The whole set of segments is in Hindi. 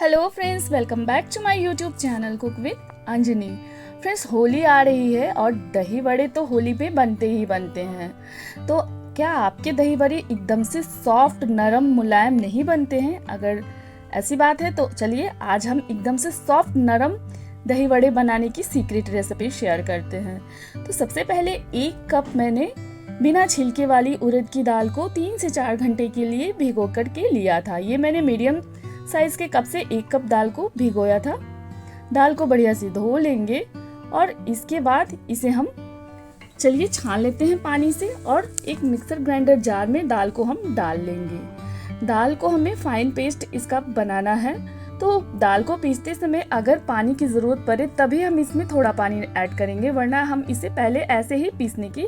Hello friends, welcome back to my YouTube channel cook with Anjani. Friends, Holi आ रही है और दही बड़े तो होली पे बनते ही बनते हैं। तो क्या आपके दही बड़े एकदम से सॉफ्ट, नरम, मुलायम नहीं बनते हैं? अगर ऐसी बात है तो चलिए आज हम एकदम से सॉफ्ट, नरम दही बड़े बनाने की सीक्रेट रेसिपी शेयर करते हैं। तो सबसे पहले 1 कप मैंने बिना छिलके वाली उड़द की दाल को 3 से 4 घंटे के लिए भिगो कर के लिया था। ये मैंने मीडियम साइज के कप से 1 कप दाल को भिगोया था। दाल को बढ़िया से धो लेंगे और इसके बाद इसे हम चलिए छान लेते हैं पानी से, और एक मिक्सर ग्राइंडर जार में दाल को हम डाल लेंगे। दाल को हमें फाइन पेस्ट इसका बनाना है, तो दाल को पीसते समय अगर पानी की ज़रूरत पड़े तभी हम इसमें थोड़ा पानी ऐड करेंगे, वरना हम इसे पहले ऐसे ही पीसने की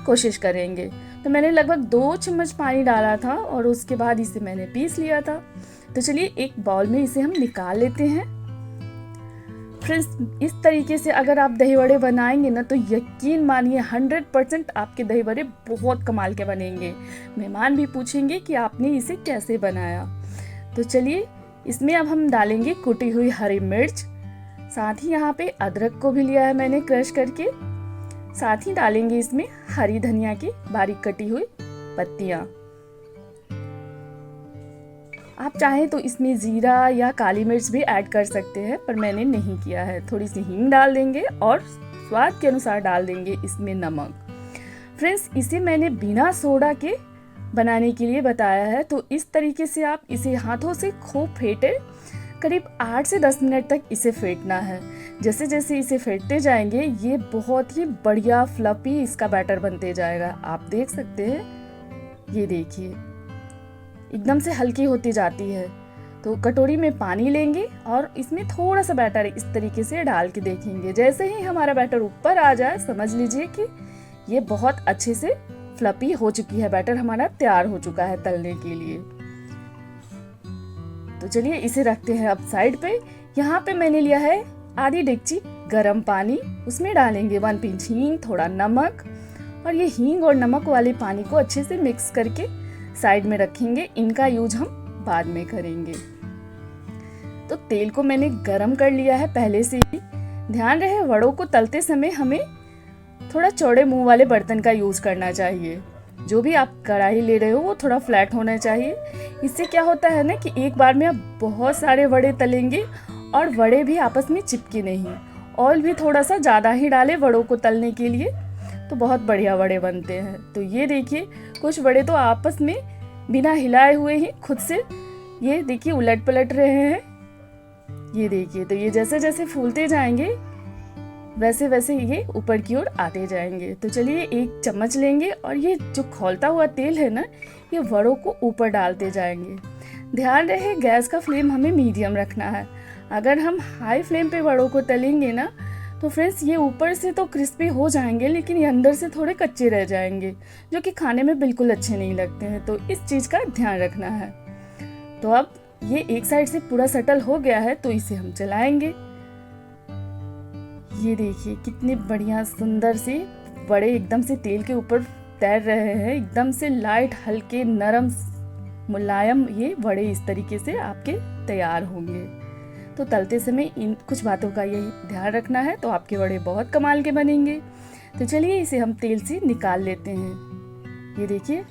कोशिश करेंगे। तो मैंने लगभग 2 चम्मच पानी डाला था और उसके बाद इसे मैंने पीस लिया था। तो चलिए एक बाउल में इसे हम निकाल लेते हैं। फ्रेंड्स, इस तरीके से अगर आप दही बड़े बनाएंगे ना तो यकीन मानिए 100% आपके दही बड़े बहुत कमाल के बनेंगे। मेहमान भी पूछेंगे कि आपने इसे कैसे बनाया। तो चलिए इसमें अब हम डालेंगे कुटी हुई हरी मिर्च, साथ ही यहाँ पे अदरक को भी लिया है मैंने क्रश करके। साथ ही डालेंगे इसमें हरी धनिया की बारीक कटी हुई पत्तियां। आप चाहें तो इसमें जीरा या काली मिर्च भी ऐड कर सकते हैं, पर मैंने नहीं किया है। थोड़ी सी हींग डाल देंगे और स्वाद के अनुसार डाल देंगे इसमें नमक। फ्रेंड्स, इसे मैंने बिना सोडा के बनाने के लिए बताया है, तो इस तरीके से आप इसे हाथों से खूब फेंटे। करीब 8 से 10 मिनट तक इसे फेंटना है। जैसे जैसे इसे फेंटते जाएंगे ये बहुत ही बढ़िया फ्लफी इसका बैटर बनते जाएगा। आप देख सकते हैं, ये देखिए एकदम से हल्की होती जाती है। तो कटोरी में पानी लेंगे और इसमें थोड़ा सा बैटर इस तरीके से डाल के देखेंगे। जैसे ही हमारा बैटर ऊपर आ जाए समझ लीजिए कि ये बहुत अच्छे से फ्लफी हो चुकी है, बैटर हमारा तैयार हो चुका है तलने के लिए। तो चलिए इसे रखते हैं अब साइड पे। यहाँ पे मैंने लिया है आधी डेगची गरम पानी, उसमें डालेंगे 1 पिंच हींग, थोड़ा नमक, और ये हींग और नमक वाले पानी को अच्छे से मिक्स करके साइड में रखेंगे। इनका यूज हम बाद में करेंगे। तो तेल को मैंने गरम कर लिया है पहले से ही। ध्यान रहे वड़ों को तलते समय हमें थोड़ा चौड़े मुंह वाले बर्तन का यूज करना चाहिए। जो भी आप कढ़ाई ले रहे हो वो थोड़ा फ्लैट होना चाहिए। इससे क्या होता है ना कि एक बार में आप बहुत सारे वड़े तलेंगे और वड़े भी आपस में चिपके नहीं। ऑयल भी थोड़ा सा ज़्यादा ही डालें वड़ों को तलने के लिए, तो बहुत बढ़िया वड़े बनते हैं। तो ये देखिए कुछ वड़े तो आपस में बिना हिलाए हुए ही खुद से ये देखिए उलट पलट रहे हैं। ये देखिए, तो ये जैसे जैसे फूलते जाएंगे वैसे वैसे ये ऊपर की ओर आते जाएंगे। तो चलिए एक चम्मच लेंगे और ये जो खौलता हुआ तेल है ना, ये वड़ों को ऊपर डालते जाएंगे। ध्यान रहे गैस का फ्लेम हमें मीडियम रखना है। अगर हम हाई फ्लेम पे वड़ों को तलेंगे ना तो फ्रेंड्स ये ऊपर से तो क्रिस्पी हो जाएंगे, लेकिन ये अंदर से थोड़े कच्चे रह जाएंगे, जो कि खाने में बिल्कुल अच्छे नहीं लगते हैं। तो इस चीज़ का ध्यान रखना है। तो अब ये एक साइड से पूरा सटल हो गया है, तो इसे हम चलाएंगे। ये देखिए कितने बढ़िया सुंदर से बड़े एकदम से तेल के ऊपर तैर रहे हैं, एकदम से लाइट, हल्के, नरम, मुलायम ये बड़े इस तरीके से आपके तैयार होंगे। तो तलते समय इन कुछ बातों का यही ध्यान रखना है, तो आपके वड़े बहुत कमाल के बनेंगे। तो चलिए इसे हम तेल से निकाल लेते हैं। ये देखिए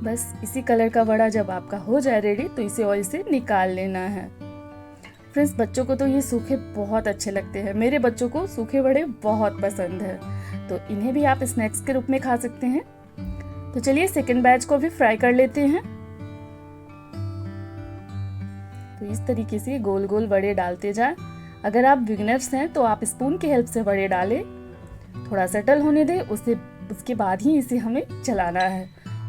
बस इसी कलर का वड़ा जब आपका हो जाए रेडी तो इसे ऑयल से निकाल लेना है। फ्रेंड्स, बच्चों को तो ये सूखे बहुत अच्छे लगते हैं। मेरे बच्चों को सूखे वड़े बहुत पसंद है, तो इन्हें भी आप स्नैक्स के रूप में खा सकते हैं। तो चलिए सेकंड बैच को भी फ्राई कर लेते हैं। तो इस तरीके से गोल गोल वड़े डालते जाएं। अगर आप बिगिनर्स हैं तो आप स्पून की हेल्प से वड़े डालें, थोड़ा सेटल होने दें, उसके बाद ही इसे हमें चलाना है।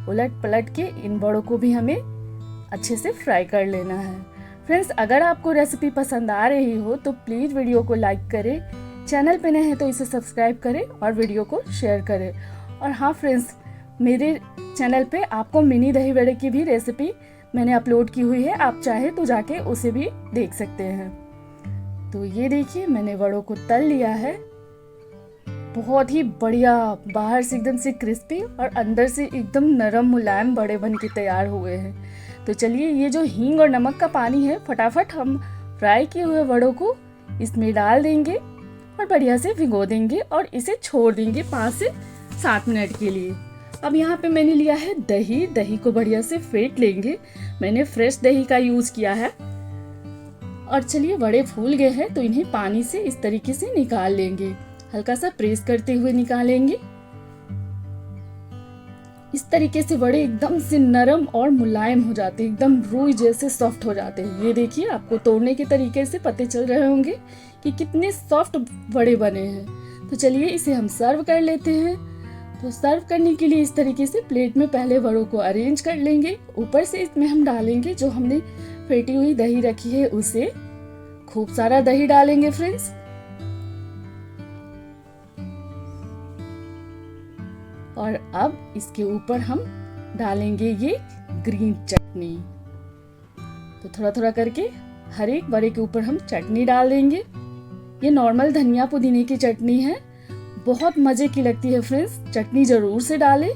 उलट पलट के इन वड़ों को भी हमें अच्छे से फ्राई कर लेना है। फ्रेंड्स, अगर आपको रेसिपी पसंद आ रही हो तो प्लीज़ वीडियो को लाइक करें, चैनल पे नए हैं तो इसे सब्सक्राइब करें और वीडियो को शेयर करें। और हाँ फ्रेंड्स, मेरे चैनल पे आपको मिनी दही बड़े की भी रेसिपी मैंने अपलोड की हुई है, आप चाहे तो जाके उसे भी देख सकते हैं। तो ये देखिए मैंने वड़ों को तल लिया है, बहुत ही बढ़िया, बाहर से एकदम से क्रिस्पी और अंदर से एकदम नरम मुलायम बड़े बन के तैयार हुए हैं। तो चलिए ये जो हींग और नमक का पानी है, फटाफट हम फ्राई किए हुए वड़ों को इसमें डाल देंगे और बढ़िया से भिगो देंगे और इसे छोड़ देंगे 5 से 7 मिनट के लिए। अब यहाँ पे मैंने लिया है दही, दही को बढ़िया से फेंट लेंगे। मैंने फ्रेश दही का यूज़ किया है। और चलिए वड़े फूल गए हैं तो इन्हें पानी से इस तरीके से निकाल लेंगे, हल्का सा प्रेस करते हुए निकालेंगे। इस तरीके से वड़े एकदम से नरम और मुलायम हो जाते हैं, एकदम रुई जैसे सॉफ्ट हो जाते हैं। ये देखिए, आपको तोड़ने के तरीके से पते चल रहे होंगे कि कितने सॉफ्ट वड़े बने हैं। तो चलिए इसे हम सर्व कर लेते हैं। तो सर्व करने के लिए इस तरीके से प्लेट में पहले वड़ों को अरेंज कर लेंगे। ऊपर से इसमें हम डालेंगे जो हमने फेंटी हुई दही रखी है, उसे खूब सारा दही डालेंगे फ्रेंड्स। और अब इसके ऊपर हम डालेंगे ये ग्रीन चटनी। तो थोड़ा थोड़ा करके हर एक बड़े के ऊपर हम चटनी डाल देंगे। ये नॉर्मल धनिया पुदीने की चटनी है, बहुत मजे की लगती है फ्रेंड्स, चटनी जरूर से डालें।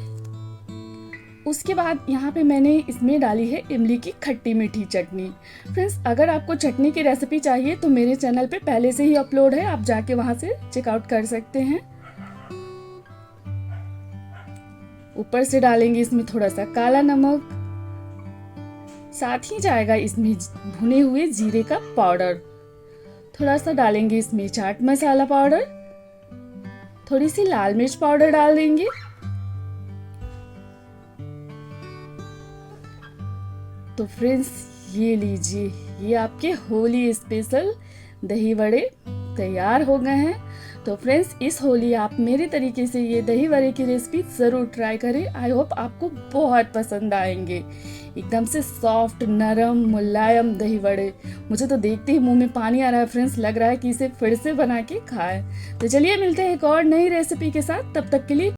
उसके बाद यहाँ पे मैंने इसमें डाली है इमली की खट्टी मीठी चटनी। फ्रेंड्स, अगर आपको चटनी की रेसिपी चाहिए तो मेरे चैनल पे पहले से ही अपलोड है, आप जाके वहाँ से चेकआउट कर सकते हैं। ऊपर से डालेंगे इसमें थोड़ा सा काला नमक, साथ ही जाएगा इसमें भुने हुए जीरे का पाउडर। थोड़ा सा डालेंगे इसमें चाट मसाला पाउडर, थोड़ी सी लाल मिर्च पाउडर डाल देंगे। तो फ्रेंड्स ये लीजिए, ये आपके होली स्पेशल दही वड़े तैयार हो गए हैं। तो फ्रेंड्स इस होली आप मेरे तरीके से ये दही वड़े की रेसिपी ज़रूर ट्राई करें। आई होप आपको बहुत पसंद आएंगे। एकदम से सॉफ्ट, नरम, मुलायम दही वड़े, मुझे तो देखते ही मुंह में पानी आ रहा है फ्रेंड्स, लग रहा है कि इसे फिर से बना के खाएं। तो चलिए मिलते हैं एक और नई रेसिपी के साथ, तब तक के लिए